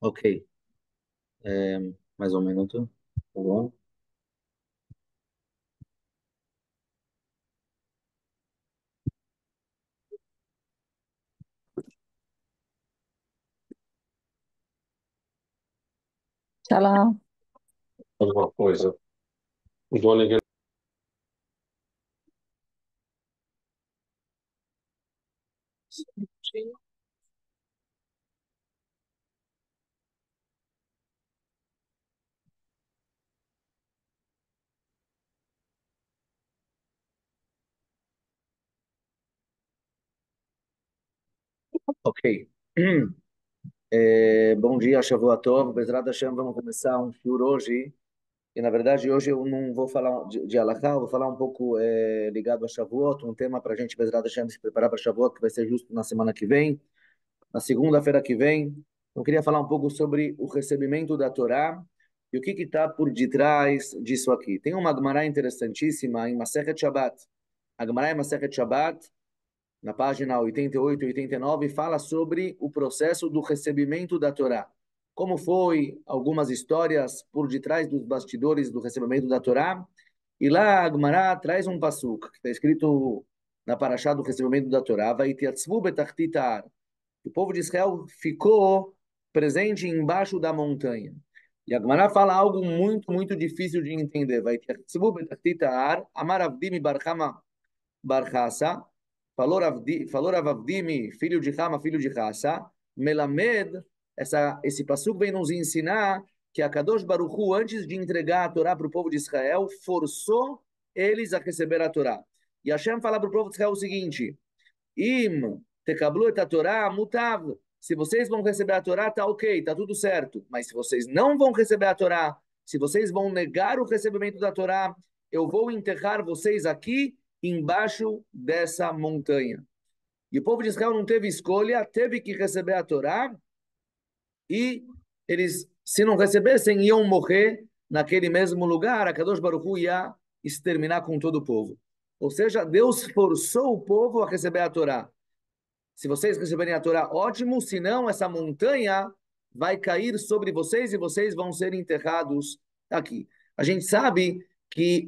Ok, mais um minuto, tá bom? Shalom. Alguma coisa. Igual ninguém. Ok. Bom dia, Shavuot Tov. Bezrat Hashem, vamos começar um shiur hoje. E, na verdade, hoje eu não vou falar de Halakha, eu vou falar um pouco ligado a Shavuot, um tema para a gente, Bezrat Hashem, se preparar para Shavuot, que vai ser justo na semana que vem, na segunda-feira que vem. Eu queria falar um pouco sobre o recebimento da Torá e o que está por detrás disso aqui. Tem uma Gemara interessantíssima em Masechet Shabbat. A Gemara em Masechet Shabbat, na página 88 e 89, fala sobre o processo do recebimento da Torá. Como foi, algumas histórias por detrás dos bastidores do recebimento da Torá. E lá a Gemara traz um pasuk, que está escrito na paraxá do recebimento da Torá, Vaitiatzvu betachtit ha'ar. O povo de Israel ficou presente embaixo da montanha. E a Gemara fala algo muito, muito difícil de entender. Vaitiatzvu betachtit ha'ar, amar Avdim bar Chama bar Chassa, falou Rav Avdimi, filho de Rama, filho de Chassa, Melamed, esse passuco vem nos ensinar que a Kadosh Baruch Hu, antes de entregar a Torá para o povo de Israel, forçou eles a receber a Torá. E Hashem fala para o povo de Israel o seguinte: Im tekablu et a Torá mutav. Se vocês vão receber a Torá, tá ok, tá tudo certo. Mas se vocês não vão receber a Torá, se vocês vão negar o recebimento da Torá, eu vou enterrar vocês aqui embaixo dessa montanha. E o povo de Israel não teve escolha, teve que receber a Torá, e eles, se não recebessem, iam morrer naquele mesmo lugar. A Kadosh Baruch Hu ia exterminar com todo o povo. Ou seja, Deus forçou o povo a receber a Torá. Se vocês receberem a Torá, ótimo. Se não, essa montanha vai cair sobre vocês e vocês vão ser enterrados aqui. A gente sabe que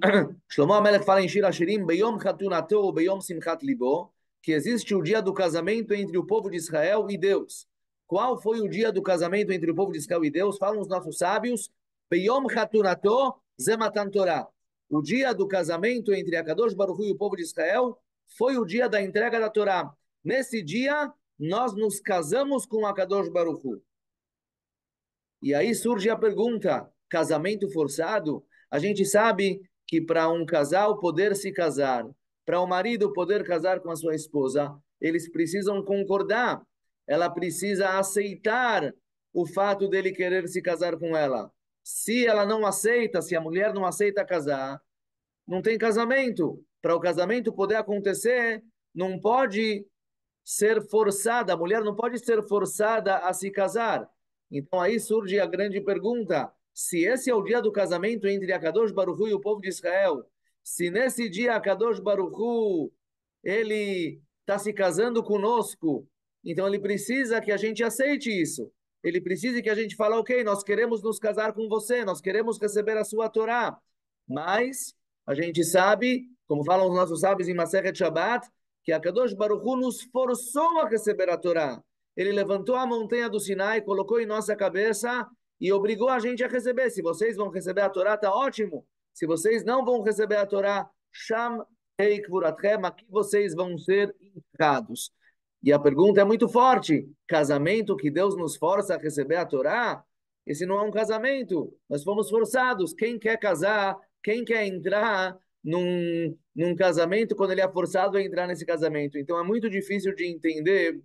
Shlomo HaMelech fala em Shir Hashirim, Beyom Chatunato, Beyom Simchat Libo, que existe o dia do casamento entre o povo de Israel e Deus. Qual foi o dia do casamento entre o povo de Israel e Deus? Falam os nossos sábios, Beyom Chatunato, Zematan Torah. O dia do casamento entre a Kadosh Baruch Hu e o povo de Israel foi o dia da entrega da Torá. Nesse dia, nós nos casamos com a Kadosh Baruch Hu. E aí surge a pergunta, casamento forçado? A gente sabe que para um casal poder se casar, para o marido poder casar com a sua esposa, eles precisam concordar. Ela precisa aceitar o fato dele querer se casar com ela. Se ela não aceita, se a mulher não aceita casar, não tem casamento. Para o casamento poder acontecer, não pode ser forçada, a mulher não pode ser forçada a se casar. Então aí surge a grande pergunta: se esse é o dia do casamento entre a Kadosh Baruch Hu e o povo de Israel, se nesse dia a Kadosh Baruch Hu, ele está se casando conosco, então ele precisa que a gente aceite isso. Ele precisa que a gente fale, ok, nós queremos nos casar com você, nós queremos receber a sua Torá. Mas a gente sabe, como falam os nossos sábios em Masechet Shabbat, que a Kadosh Baruch Hu nos forçou a receber a Torá. Ele levantou a montanha do Sinai, colocou em nossa cabeça e obrigou a gente a receber. Se vocês vão receber a Torá, tá ótimo. Se vocês não vão receber a Torá, Sham Heikvuratchem, aqui vocês vão ser enterrados. E a pergunta é muito forte: casamento que Deus nos força a receber a Torá? Esse não é um casamento. Nós fomos forçados. Quem quer casar, quem quer entrar num casamento quando ele é forçado a entrar nesse casamento? Então é muito difícil de entender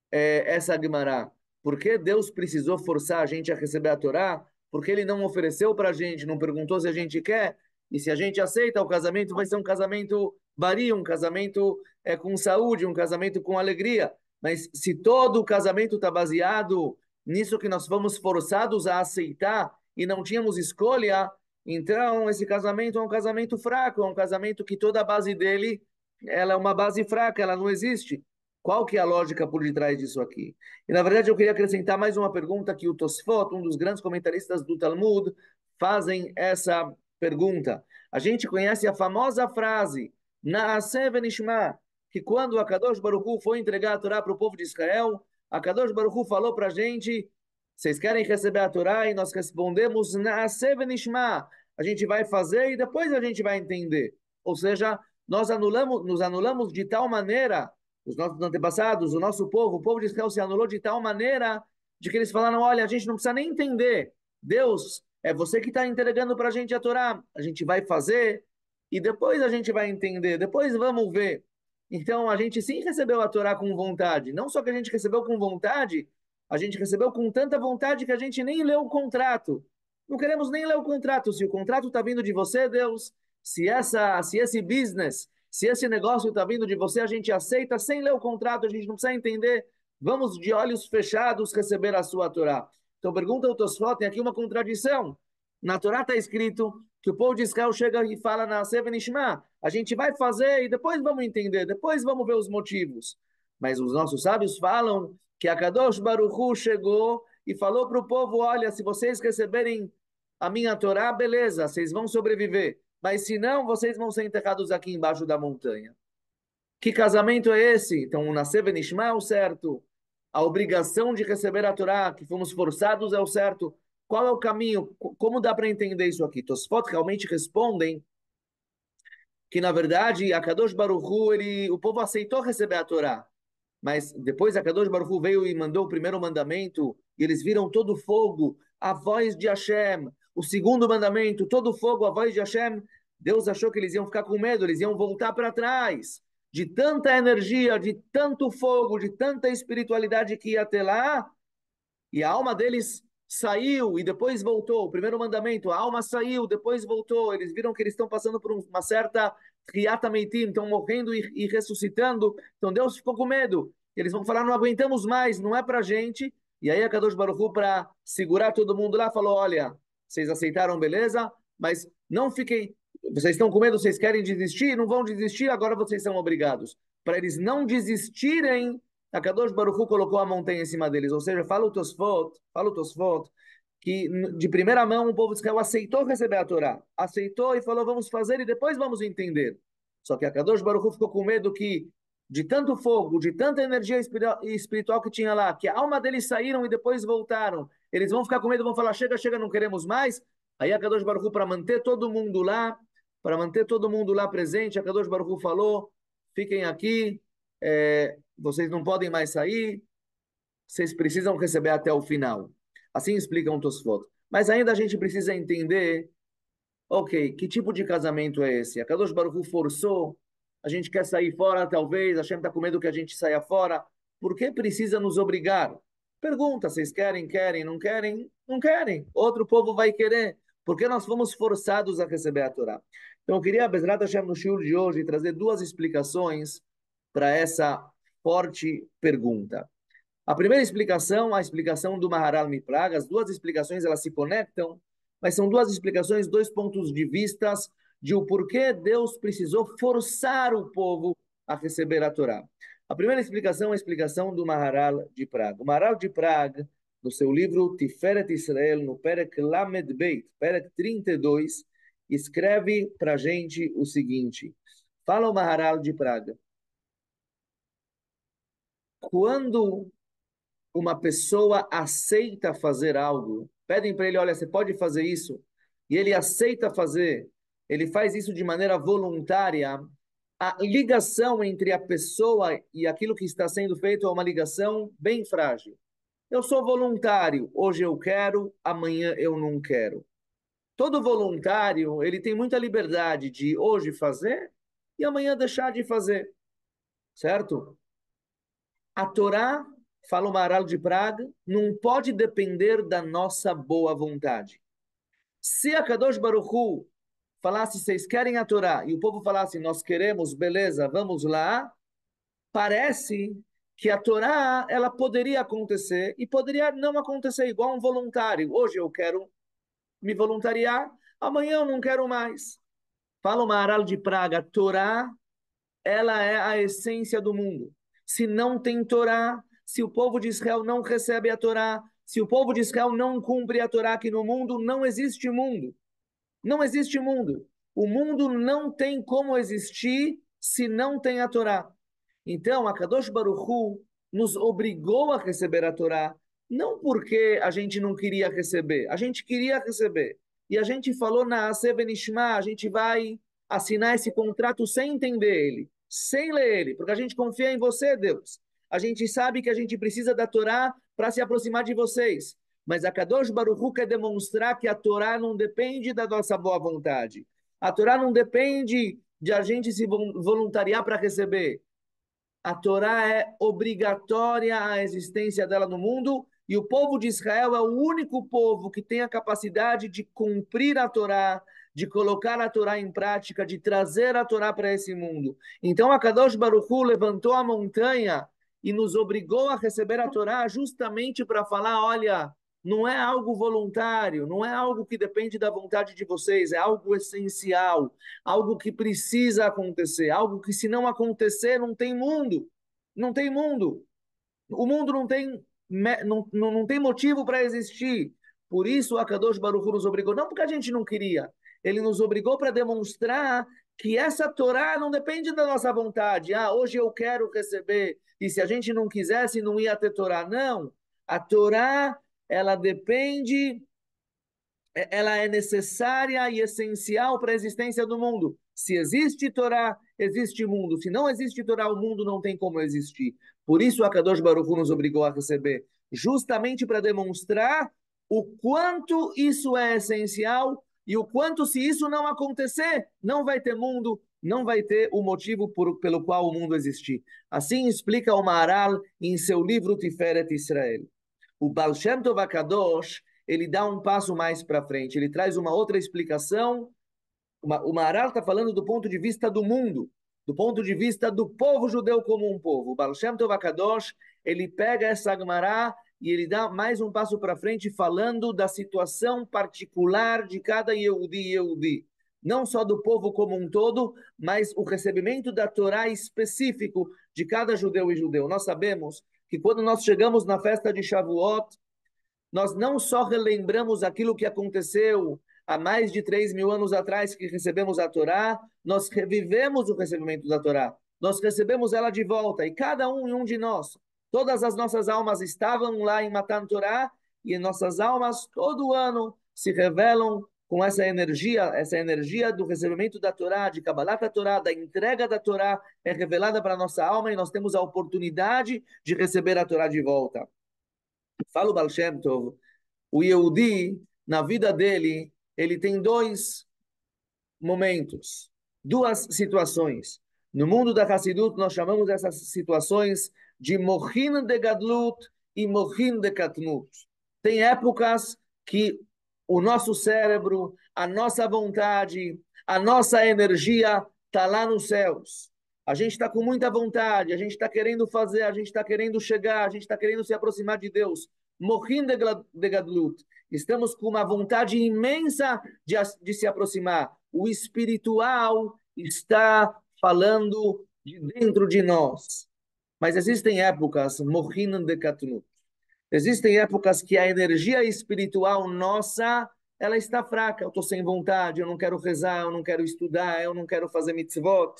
essa Guimará. Por que Deus precisou forçar a gente a receber a Torá? Porque ele não ofereceu para a gente, não perguntou se a gente quer, e se a gente aceita, o casamento vai ser um casamento bari, um casamento com saúde, um casamento com alegria. Mas se todo o casamento está baseado nisso que nós fomos forçados a aceitar e não tínhamos escolha, então esse casamento é um casamento fraco, é um casamento que toda a base dele ela é uma base fraca, ela não existe. Qual que é a lógica por detrás disso aqui? E, na verdade, eu queria acrescentar mais uma pergunta que o Tosfot, um dos grandes comentaristas do Talmud, fazem essa pergunta. A gente conhece a famosa frase, Naaseh v'nishma, que quando a Kadosh Baruch Hu foi entregar a Torá para o povo de Israel, a Kadosh Baruch Hu falou para a gente, vocês querem receber a Torá? E nós respondemos, Naaseh v'nishma. A gente vai fazer e depois a gente vai entender. Ou seja, nos anulamos de tal maneira, os nossos antepassados, o nosso povo, o povo de Israel se anulou de tal maneira de que eles falaram, olha, a gente não precisa nem entender. Deus, é você que está entregando para a gente a Torá. A gente vai fazer e depois a gente vai entender, depois vamos ver. Então, a gente sim recebeu a Torá com vontade. Não só que a gente recebeu com vontade, a gente recebeu com tanta vontade que a gente nem leu o contrato. Não queremos nem ler o contrato. Se o contrato está vindo de você, Deus, se esse business, se esse negócio está vindo de você, a gente aceita sem ler o contrato, a gente não precisa entender. Vamos de olhos fechados receber a sua Torá. Então pergunta o Tosfot, tem aqui uma contradição. Na Torá está escrito que o povo de Israel chega e fala na Seven Nishma, a gente vai fazer e depois vamos entender, depois vamos ver os motivos. Mas os nossos sábios falam que a Kadosh Baruch Hu chegou e falou para o povo, olha, se vocês receberem a minha Torá, beleza, vocês vão sobreviver. Mas se não, vocês vão ser enterrados aqui embaixo da montanha. Que casamento é esse? Então, o Nascer Benishma é o certo. A obrigação de receber a Torá, que fomos forçados, é o certo. Qual é o caminho? Como dá para entender isso aqui? Tosfot realmente respondem que, na verdade, a Kadosh Baruch Hu, o povo aceitou receber a Torá. Mas depois a Kadosh Baruch Hu veio e mandou o primeiro mandamento, e eles viram todo o fogo, a voz de Hashem. O segundo mandamento, todo o fogo, a voz de Hashem. Deus achou que eles iam ficar com medo, eles iam voltar para trás. De tanta energia, de tanto fogo, de tanta espiritualidade que ia ter lá, e a alma deles saiu e depois voltou. O primeiro mandamento, a alma saiu, depois voltou. Eles viram que eles estão passando por uma certa Triata Meitim, estão morrendo e ressuscitando. Então Deus ficou com medo. Eles vão falar, não aguentamos mais, não é para gente. E aí a Kadosh Baruch Hu, para segurar todo mundo lá, falou, olha, vocês aceitaram, beleza? Mas não fiquem, vocês estão com medo, vocês querem desistir? Não vão desistir, agora vocês são obrigados. Para eles não desistirem, a Kadosh Baruch Hu colocou a montanha em cima deles. Ou seja, fala o Tosfot, que de primeira mão o povo de Israel aceitou receber a Torá. Aceitou e falou, vamos fazer e depois vamos entender. Só que a Kadosh Baruch Hu ficou com medo que, de tanto fogo, de tanta energia espiritual que tinha lá, que a alma deles saíram e depois voltaram. Eles vão ficar com medo, vão falar, chega, chega, não queremos mais. Aí a Kadosh Baruch Hu, para manter todo mundo lá presente, a Kadosh Baruch Hu falou, fiquem aqui, vocês não podem mais sair, vocês precisam receber até o final. Assim explicam Tosfot. Mas ainda a gente precisa entender, ok, que tipo de casamento é esse? A Kadosh Baruch Hu forçou, a gente quer sair fora, talvez, a Hashem está com medo que a gente saia fora. Por que precisa nos obrigar? Pergunta, vocês querem, querem, não querem? Não querem. Outro povo vai querer. Por que nós fomos forçados a receber a Torá? Então, eu queria, Bezrat Hashem, no shiur de hoje, trazer duas explicações para essa forte pergunta. A primeira explicação, a explicação do Maharal Mipraga, as duas explicações elas se conectam, mas são duas explicações, dois pontos de vistas de o porquê Deus precisou forçar o povo a receber a Torá. A primeira explicação é a explicação do Maharal de Praga. O Maharal de Praga, no seu livro Tiferet Israel, no Perek Lamed Beit, Perek 32, escreve para a gente o seguinte, fala o Maharal de Praga, quando uma pessoa aceita fazer algo, pedem para ele, olha, você pode fazer isso, e ele aceita fazer, ele faz isso de maneira voluntária, a ligação entre a pessoa e aquilo que está sendo feito é uma ligação bem frágil. Eu sou voluntário, hoje eu quero, amanhã eu não quero. Todo voluntário, ele tem muita liberdade de hoje fazer e amanhã deixar de fazer, certo? A Torá, fala o Maharal de Praga, não pode depender da nossa boa vontade. Se a Kadosh Baruch Hu falasse, vocês querem a Torá, e o povo falasse, nós queremos, beleza, vamos lá, parece que a Torá, ela poderia acontecer e poderia não acontecer igual um voluntário. Hoje eu quero me voluntariar, amanhã eu não quero mais. Fala o Maharal de Praga, a Torá, ela é a essência do mundo. se não tem Torá, se o povo de Israel não recebe a Torá, se o povo de Israel não cumpre a Torá aqui no mundo, não existe mundo. Não existe mundo. O mundo não tem como existir se não tem a Torá. Então, a Kadosh Baruch Hu nos obrigou a receber a Torá, não porque a gente não queria receber, a gente queria receber. E a gente falou na Sevenishma, a gente vai assinar esse contrato sem entender ele, sem ler ele, porque a gente confia em você, Deus. A gente sabe que a gente precisa da Torá para se aproximar de vocês. Mas a Kadosh Baruch Hu quer demonstrar que a Torá não depende da nossa boa vontade. A Torá não depende de a gente se voluntariar para receber. A Torá é obrigatória a existência dela no mundo e o povo de Israel é o único povo que tem a capacidade de cumprir a Torá, de colocar a Torá em prática, de trazer a Torá para esse mundo. Então a Kadosh Baruch Hu levantou a montanha e nos obrigou a receber a Torá justamente para falar, olha, não é algo voluntário, não é algo que depende da vontade de vocês, é algo essencial, algo que precisa acontecer, algo que se não acontecer não tem mundo, não tem mundo. O mundo não tem motivo para existir. Por isso a Kadosh Baruch Hu nos obrigou, não porque a gente não queria, ele nos obrigou para demonstrar que essa Torá não depende da nossa vontade. Ah, hoje eu quero receber, e se a gente não quisesse, não ia ter Torá. Não, a Torá, ela depende, ela é necessária e essencial para a existência do mundo. Se existe Torá, existe mundo. Se não existe Torá, o mundo não tem como existir. Por isso a Kadosh Baruch Hu nos obrigou a receber, justamente para demonstrar o quanto isso é essencial e o quanto, se isso não acontecer, não vai ter mundo, não vai ter o motivo pelo qual o mundo existir. Assim explica o Maharal em seu livro Tiferet Israel. O Baal Shem Tov HaKadosh, ele dá um passo mais para frente, ele traz uma outra explicação. O Maharal está falando do ponto de vista do mundo, do ponto de vista do povo judeu como um povo. O Baal Shem Tov HaKadosh, ele pega essa Gemara e ele dá mais um passo para frente falando da situação particular de cada Yehudi. Não só do povo como um todo, mas o recebimento da Torá específico de cada judeu e judeu. Nós sabemos que quando nós chegamos na festa de Shavuot, nós não só relembramos aquilo que aconteceu há mais de 3.000 anos atrás que recebemos a Torá, nós revivemos o recebimento da Torá. Nós recebemos ela de volta, e cada um e um de nós, todas as nossas almas estavam lá em Matan Torá, e nossas almas todo ano se revelam com essa energia do recebimento da Torá, de Kabbalat da Torá, da entrega da Torá, é revelada para a nossa alma, e nós temos a oportunidade de receber a Torá de volta. Fala o Baal Shem Tov, o Yehudi, na vida dele, ele tem dois momentos, duas situações. No mundo da Hassidut, nós chamamos essas situações de Mochin de Gadlut e Mochin de Katnut. Tem épocas que o nosso cérebro, a nossa vontade, a nossa energia está lá nos céus. A gente está com muita vontade, a gente está querendo fazer, a gente está querendo chegar, a gente está querendo se aproximar de Deus. Mochin de Gadlut. Estamos com uma vontade imensa de se aproximar. O espiritual está falando de dentro de nós. Mas existem épocas, Mochin de Katnut. Existem épocas que a energia espiritual nossa, ela está fraca. Eu estou sem vontade, eu não quero rezar, eu não quero estudar, eu não quero fazer mitzvot.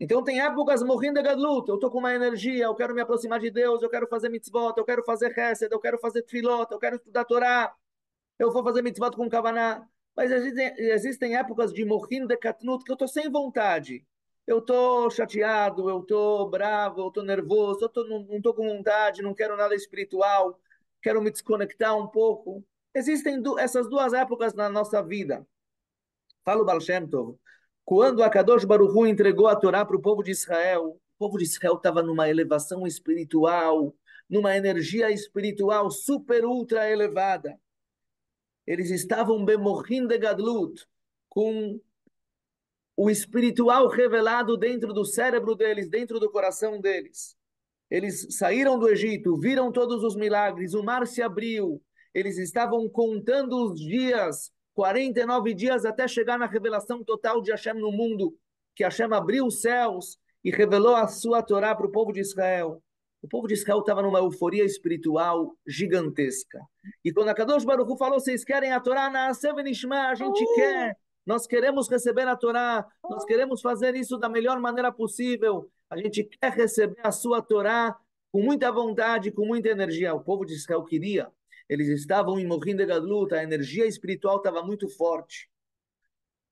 Então tem épocas morrendo de gadlut, eu estou com uma energia, eu quero me aproximar de Deus, eu quero fazer mitzvot, eu quero fazer chesed, eu quero fazer tefilot, eu quero estudar Torá, eu vou fazer mitzvot com kavaná. Mas existem épocas de morrendo de katnut que eu estou sem vontade. Eu estou chateado, eu estou bravo, eu estou nervoso, não estou com vontade, não quero nada espiritual, quero me desconectar um pouco. Existem essas duas épocas na nossa vida. Fala o Baal Shem Tov. Quando a Kadosh Baruch Hu entregou a Torá para o povo de Israel estava numa elevação espiritual, numa energia espiritual super ultra elevada. Eles estavam bemochin de gadlut, com o espiritual revelado dentro do cérebro deles, dentro do coração deles. Eles saíram do Egito, viram todos os milagres, o mar se abriu, eles estavam contando os dias, 49 dias até chegar na revelação total de Hashem no mundo, que Hashem abriu os céus e revelou a sua Torá para o povo de Israel. O povo de Israel estava numa euforia espiritual gigantesca. E quando a Kadosh Baruch Hu falou, vocês querem a Torá? Naaseh v'nishma, a gente quer. Nós queremos receber a Torá. Nós queremos fazer isso da melhor maneira possível. A gente quer receber a sua Torá com muita vontade, com muita energia. O povo de Israel queria. Eles estavam em Morim de Gadlut, a energia espiritual estava muito forte.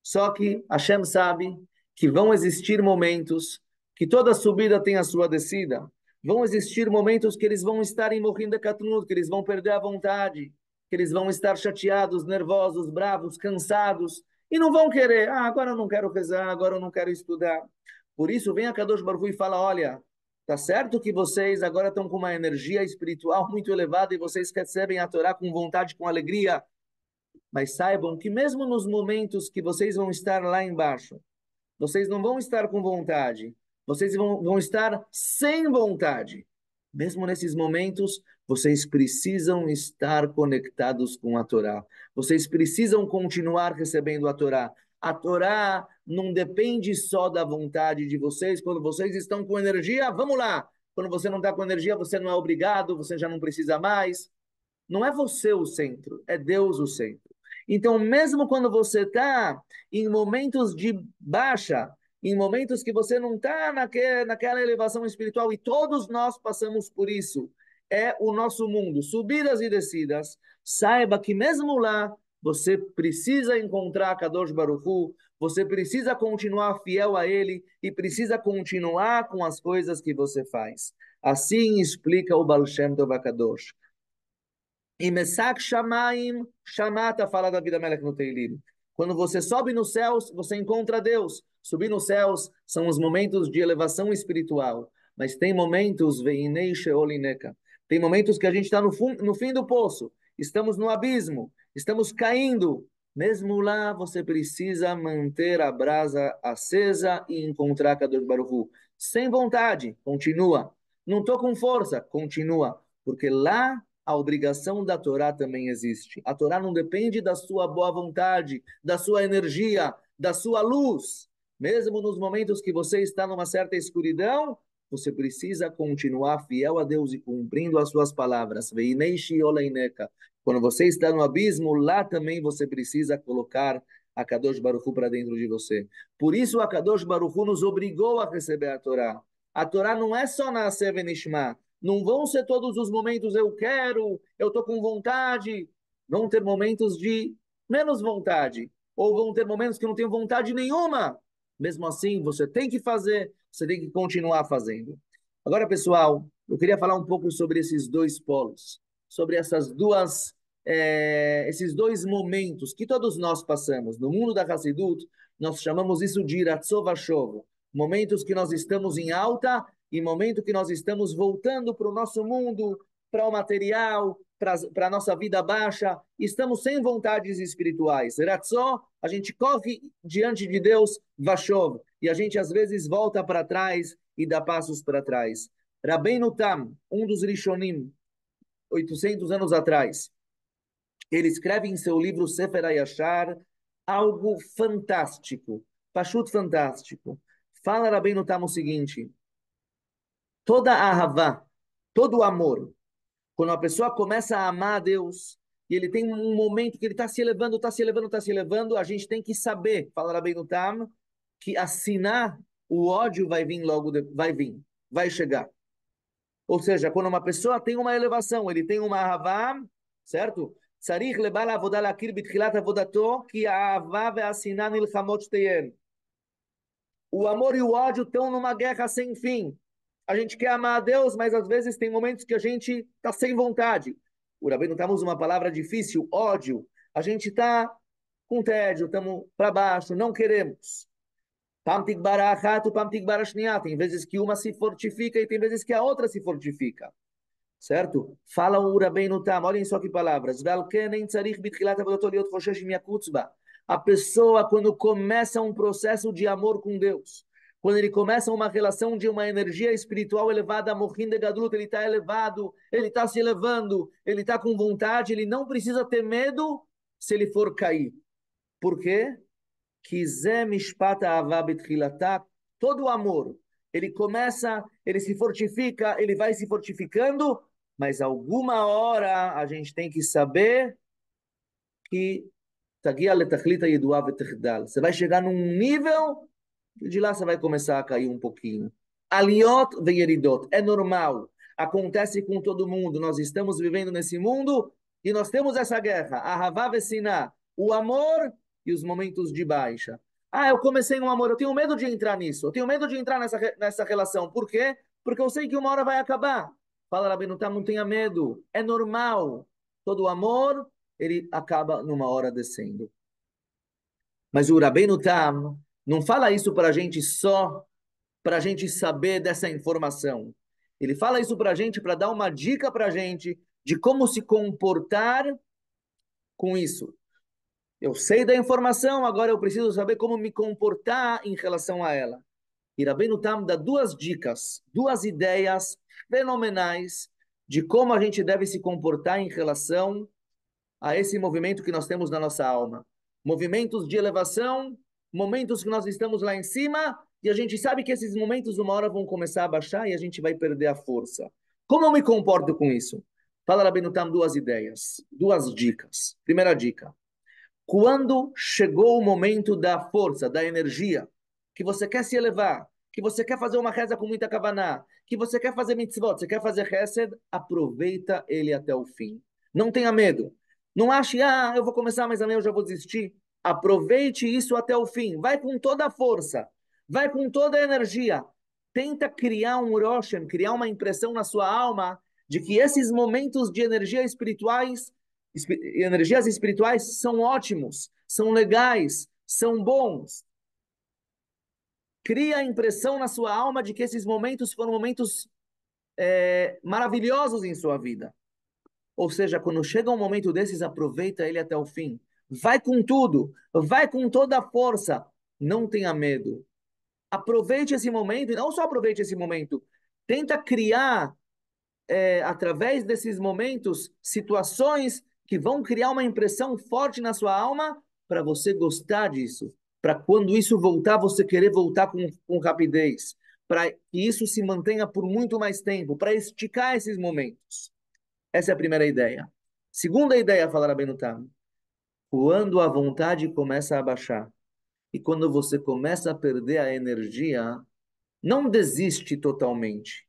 Só que Hashem sabe que vão existir momentos que toda subida tem a sua descida. Vão existir momentos que eles vão estar em Morim de Gadlut, que eles vão perder a vontade, que eles vão estar chateados, nervosos, bravos, cansados, e não vão querer. Agora eu não quero rezar, agora eu não quero estudar. Por isso, vem a Kadosh Baruch Hu e fala, olha, tá certo que vocês agora estão com uma energia espiritual muito elevada e vocês recebem a Torá com vontade, com alegria, mas saibam que mesmo nos momentos que vocês vão estar lá embaixo, vocês não vão estar com vontade, vocês vão estar sem vontade. Mesmo nesses momentos, vocês precisam estar conectados com a Torá. Vocês precisam continuar recebendo a Torá. A Torá não depende só da vontade de vocês. Quando vocês estão com energia, vamos lá. Quando você não está com energia, você não é obrigado, você já não precisa mais. Não é você o centro, é Deus o centro. Então, mesmo quando você está em momentos de baixa, em momentos que você não está naquela elevação espiritual, e todos nós passamos por isso, é o nosso mundo, subidas e descidas, saiba que mesmo lá, você precisa encontrar Kadosh Baruch Hu, você precisa continuar fiel a Ele e precisa continuar com as coisas que você faz. Assim explica o Baal Shem Tov HaKadosh. E Mesak Shamaim, Shamata, fala da vida Melech no Teilim. Quando você sobe nos céus, você encontra Deus. Subir nos céus são os momentos de elevação espiritual. Mas tem momentos, Veinei Sheolineka. Tem momentos que a gente está no fim do poço. Estamos no abismo. Estamos caindo. Mesmo lá, você precisa manter a brasa acesa e encontrar Kadosh Baruch Hu. Sem vontade, continua. Não estou com força, continua. Porque lá a obrigação da Torá também existe. A Torá não depende da sua boa vontade, da sua energia, da sua luz. Mesmo nos momentos que você está numa certa escuridão, você precisa continuar fiel a Deus e cumprindo as suas palavras. Quando você está no abismo, lá também você precisa colocar a Kadosh Baruch Hu para dentro de você. Por isso a Kadosh Baruch Hu nos obrigou a receber a Torá. A Torá não é só Naaseh v'nishma. Não vão ser todos os momentos eu quero, eu estou com vontade. Vão ter momentos de menos vontade. Ou vão ter momentos que eu não tenho vontade nenhuma. Mesmo assim, você tem que fazer, você tem que continuar fazendo. Agora, pessoal, eu queria falar um pouco sobre esses dois polos, sobre esses dois momentos que todos nós passamos. No mundo da Hassidut, nós chamamos isso de Ratzov Vashov, momentos que nós estamos em alta e momento que nós estamos voltando para o nosso mundo, para o material, para a nossa vida baixa, estamos sem vontades espirituais. Ratzó, a gente corre diante de Deus, Vashov, e a gente às vezes volta para trás e dá passos para trás. Rabbeinu Tam, um dos Rishonim, 800 anos atrás, ele escreve em seu livro Sefer HaYashar algo fantástico, pachut fantástico. Fala Rabbeinu Tam o seguinte: toda a ahavá, todo o amor, quando a pessoa começa a amar a Deus, e ele tem um momento que ele está se elevando, está se elevando, está se elevando, a gente tem que saber, fala Rabbeinu Tam, que assinar o ódio vai vir vai chegar. Ou seja, quando uma pessoa tem uma elevação, ele tem uma ahavá, certo? צריך לבעל העבודה להכיר בתחילת עבודתו, כי האהבה והשנאה נלחמות שתיהן. O amor e o ódio estão numa guerra sem fim. A gente quer amar a Deus, mas às vezes tem momentos que a gente está sem vontade. O Rabbeinu Tam usa uma palavra difícil, ódio. A gente está com tédio, estamos para baixo, não queremos. Tem vezes que uma se fortifica e tem vezes que a outra se fortifica. Certo? Fala o Rabbeinu Tam, olhem só que palavras. A pessoa, quando começa um processo de amor com Deus, quando ele começa uma relação de uma energia espiritual elevada, Morim de Gadlut, ele está elevado, ele está se elevando, ele está com vontade, ele não precisa ter medo se ele for cair. Por quê? Todo o amor ele começa, ele se fortifica, ele vai se fortificando, mas alguma hora a gente tem que saber que tagia letachlita yeduá v'techdal. Você vai chegar num nível e de lá você vai começar a cair um pouquinho. Aliot veyeridot. É normal. Acontece com todo mundo. Nós estamos vivendo nesse mundo e nós temos essa guerra. Ahavá vesiná. O amor e os momentos de baixa. Ah, eu comecei um amor. Eu tenho medo de entrar nisso. Eu tenho medo de entrar nessa relação. Por quê? Porque eu sei que uma hora vai acabar. Fala, Rabino Tam, não tenha medo. É normal. Todo amor, ele acaba numa hora descendo. Mas o Rabbeinu Tam não fala isso para a gente só para a gente saber dessa informação. Ele fala isso para a gente para dar uma dica para a gente de como se comportar com isso. Eu sei da informação, agora eu preciso saber como me comportar em relação a ela. E Rabbeinu Tam dá duas dicas, duas ideias fenomenais de como a gente deve se comportar em relação a esse movimento que nós temos na nossa alma. Movimentos de elevação, momentos que nós estamos lá em cima, e a gente sabe que esses momentos uma hora vão começar a baixar e a gente vai perder a força. Como eu me comporto com isso? Fala, Rabbeinu Tam, duas ideias, duas dicas. Primeira dica. Quando chegou o momento da força, da energia, que você quer se elevar, que você quer fazer uma reza com muita kavaná, que você quer fazer mitzvot, você quer fazer chesed, aproveita ele até o fim. Não tenha medo. Não ache, eu vou começar, mas amanhã eu já vou desistir. Aproveite isso até o fim. Vai com toda a força. Vai com toda a energia. Tenta criar um roshem, criar uma impressão na sua alma de que esses momentos de energia espirituais energias espirituais são ótimos, são legais, são bons. Cria a impressão na sua alma de que esses momentos foram momentos maravilhosos em sua vida. Ou seja, quando chega um momento desses, aproveita ele até o fim. Vai com tudo, vai com toda a força. Não tenha medo. Aproveite esse momento, e não só aproveite esse momento, tenta criar através desses momentos, situações que vão criar uma impressão forte na sua alma para você gostar disso. Para quando isso voltar, você querer voltar com rapidez. Para que isso se mantenha por muito mais tempo, para esticar esses momentos. Essa é a primeira ideia. Segunda ideia, falar bem no Tam. Quando a vontade começa a baixar e quando você começa a perder a energia, não desiste totalmente.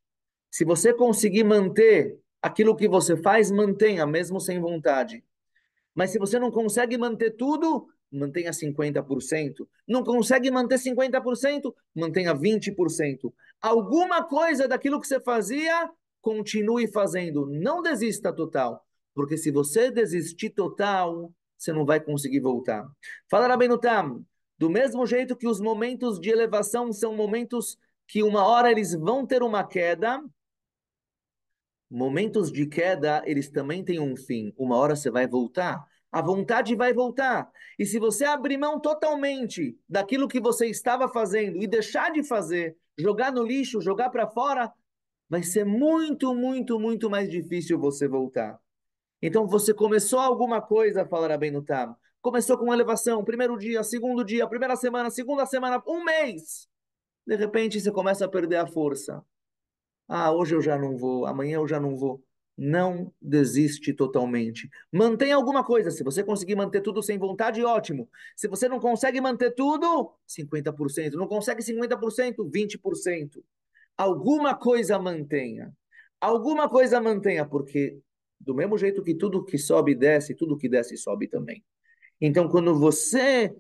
Se você conseguir manter aquilo que você faz, mantenha, mesmo sem vontade. Mas se você não consegue manter tudo, mantenha 50%. Não consegue manter 50%, mantenha 20%. Alguma coisa daquilo que você fazia, continue fazendo. Não desista total. Porque se você desistir total, você não vai conseguir voltar. Fala Rabbeinu Tam, do mesmo jeito que os momentos de elevação são momentos que uma hora eles vão ter uma queda, momentos de queda, eles também têm um fim. Uma hora você vai voltar. A vontade vai voltar. E se você abrir mão totalmente daquilo que você estava fazendo e deixar de fazer, jogar no lixo, jogar para fora, vai ser muito, muito, muito mais difícil você voltar. Então você começou alguma coisa, falará bem no Tam. Começou com elevação, primeiro dia, primeira semana, segunda semana, um mês. De repente você começa a perder a força. Hoje eu já não vou, amanhã eu já não vou. Não desiste totalmente. Mantenha alguma coisa. Se você conseguir manter tudo sem vontade, ótimo. Se você não consegue manter tudo, 50%. Não consegue 50%, 20%. Alguma coisa mantenha. Alguma coisa mantenha, porque do mesmo jeito que tudo que sobe desce, tudo que desce sobe também. Então, quando você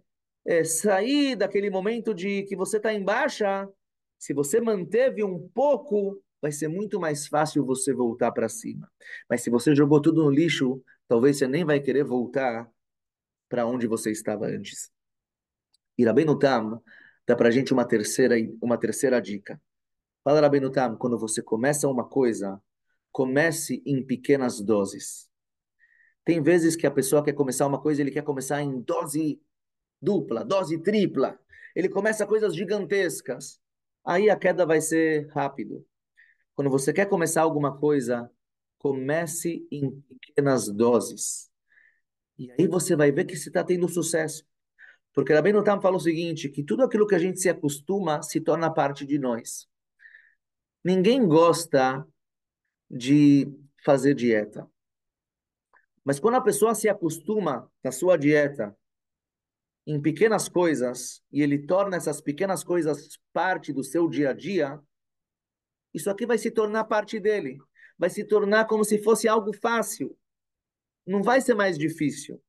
sair daquele momento de que você está em baixa, se você manteve um pouco, vai ser muito mais fácil você voltar para cima. Mas se você jogou tudo no lixo, talvez você nem vai querer voltar para onde você estava antes. E Rabbeinu Tam dá para a gente uma terceira dica. Fala Rabbeinu Tam, quando você começa uma coisa, comece em pequenas doses. Tem vezes que a pessoa quer começar uma coisa, ele quer começar em dose dupla, dose tripla. Ele começa coisas gigantescas. Aí a queda vai ser rápido. Quando você quer começar alguma coisa, comece em pequenas doses. E aí você vai ver que você está tendo sucesso. Porque Rabbeinu Tam fala o seguinte, que tudo aquilo que a gente se acostuma se torna parte de nós. Ninguém gosta de fazer dieta. Mas quando a pessoa se acostuma na sua dieta em pequenas coisas e ele torna essas pequenas coisas parte do seu dia a dia, isso aqui vai se tornar parte dele. Vai se tornar como se fosse algo fácil. Não vai ser mais difícil.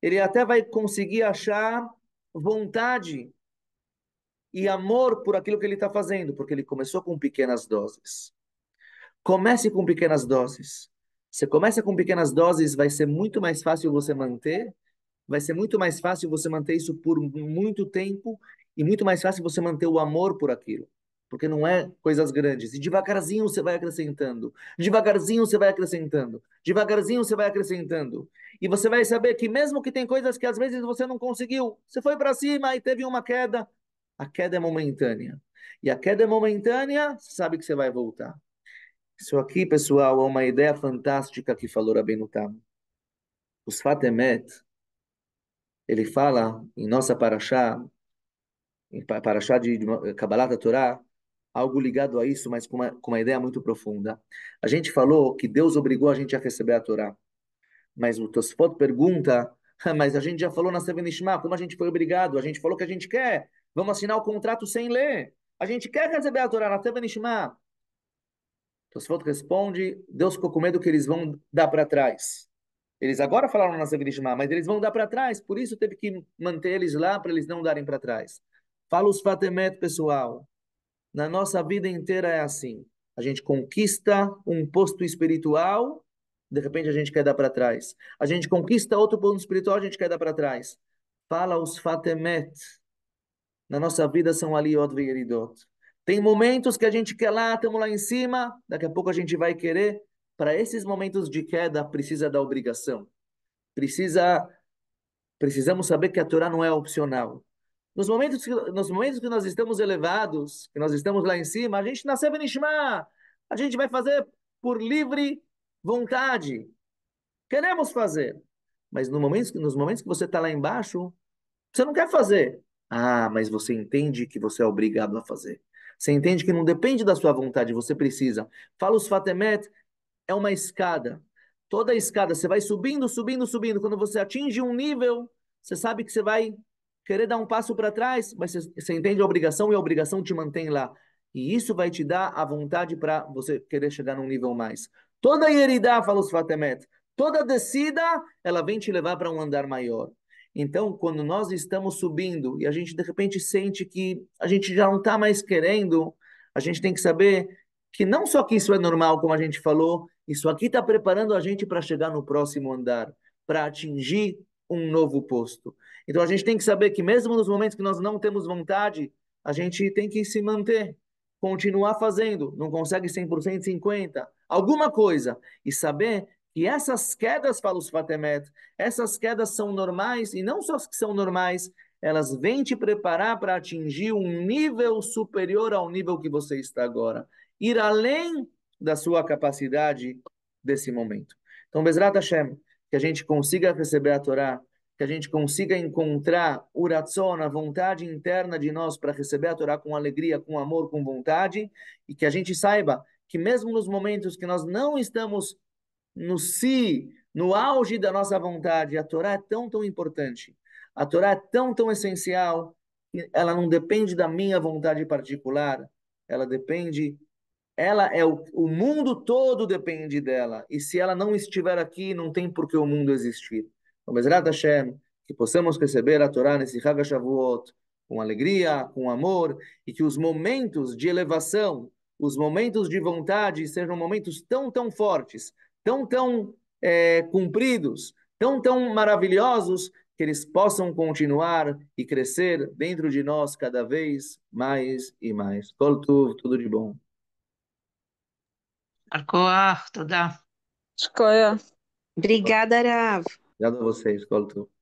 Ele até vai conseguir achar vontade e amor por aquilo que ele está fazendo, porque ele começou com pequenas doses. Comece com pequenas doses. Você começa com pequenas doses, vai ser muito mais fácil você manter, vai ser muito mais fácil você manter isso por muito tempo e muito mais fácil você manter o amor por aquilo. Porque não é coisas grandes. E devagarzinho você vai acrescentando. Devagarzinho você vai acrescentando. Devagarzinho você vai acrescentando. E você vai saber que mesmo que tem coisas que às vezes você não conseguiu, você foi para cima e teve uma queda, a queda é momentânea. E a queda é momentânea, você sabe que você vai voltar. Isso aqui, pessoal, é uma ideia fantástica que falou Rabbeinu Tam. Os Fatemet, ele fala em nossa paraxá, em paraxá de Kabbalat Torá, algo ligado a isso, mas com uma ideia muito profunda. A gente falou que Deus obrigou a gente a receber a Torá, mas o Tosfot pergunta, mas a gente já falou na Seven Ishma, como a gente foi obrigado? A gente falou que a gente quer, vamos assinar o contrato sem ler. A gente quer receber a Torá na Seven Ishma. Tosfot responde, Deus ficou com medo que eles vão dar para trás. Eles agora falaram na Severishma, mas eles vão dar para trás, por isso teve que manter eles lá para eles não darem para trás. Fala os Fatemet, pessoal. Na nossa vida inteira é assim. A gente conquista um posto espiritual, de repente a gente quer dar para trás. A gente conquista outro posto espiritual, a gente quer dar para trás. Fala os Fatemet. Na nossa vida são aliot veyeridot. Tem momentos que a gente quer lá, estamos lá em cima, daqui a pouco a gente vai querer. Para esses momentos de queda, precisa da obrigação. Precisa, precisamos saber que a Torá não é opcional. Nos momentos que nós estamos elevados, que nós estamos lá em cima, a gente nasceu Benishma, a gente vai fazer por livre vontade. Queremos fazer. Mas nos momentos que você está lá embaixo, você não quer fazer. Ah, mas você entende que você é obrigado a fazer. Você entende que não depende da sua vontade, você precisa. Fala os Fatemet, é uma escada. Toda a escada, você vai subindo, subindo, subindo. Quando você atinge um nível, você sabe que você vai querer dar um passo para trás, mas você entende a obrigação e a obrigação te mantém lá. E isso vai te dar a vontade para você querer chegar num nível mais. Toda Yeridá, fala os Fatemet, toda descida, ela vem te levar para um andar maior. Então, quando nós estamos subindo e a gente de repente sente que a gente já não está mais querendo, a gente tem que saber que não só que isso é normal, como a gente falou, isso aqui está preparando a gente para chegar no próximo andar, para atingir um novo posto. Então a gente tem que saber que mesmo nos momentos que nós não temos vontade, a gente tem que se manter, continuar fazendo, não consegue 100%, 50%, alguma coisa, e saber que essas quedas, fala os Fatemet, essas quedas são normais, e não só as que são normais, elas vêm te preparar para atingir um nível superior ao nível que você está agora. Ir além da sua capacidade desse momento. Então, Bezrat Hashem, que a gente consiga receber a Torá, que a gente consiga encontrar o Ratzon, a vontade interna de nós para receber a Torá com alegria, com amor, com vontade, e que a gente saiba que mesmo nos momentos que nós não estamos no si, no auge da nossa vontade, a Torá é tão, tão importante. A Torá é tão, tão essencial, que ela não depende da minha vontade particular, ela depende, ela é o mundo todo depende dela. E se ela não estiver aqui, não tem por que o mundo existir. Então, Bezrat Hashem, que possamos receber a Torá nesse Chag HaShavuot com alegria, com amor, e que os momentos de elevação, os momentos de vontade sejam momentos tão, tão fortes, tão, tão cumpridos, tão, tão maravilhosos, que eles possam continuar e crescer dentro de nós cada vez mais e mais. Kol Tuv, tudo de bom. יישר כוח, תודה. שכוייח. Obrigada, Arav. Obrigado a vocês, Kol Tuv.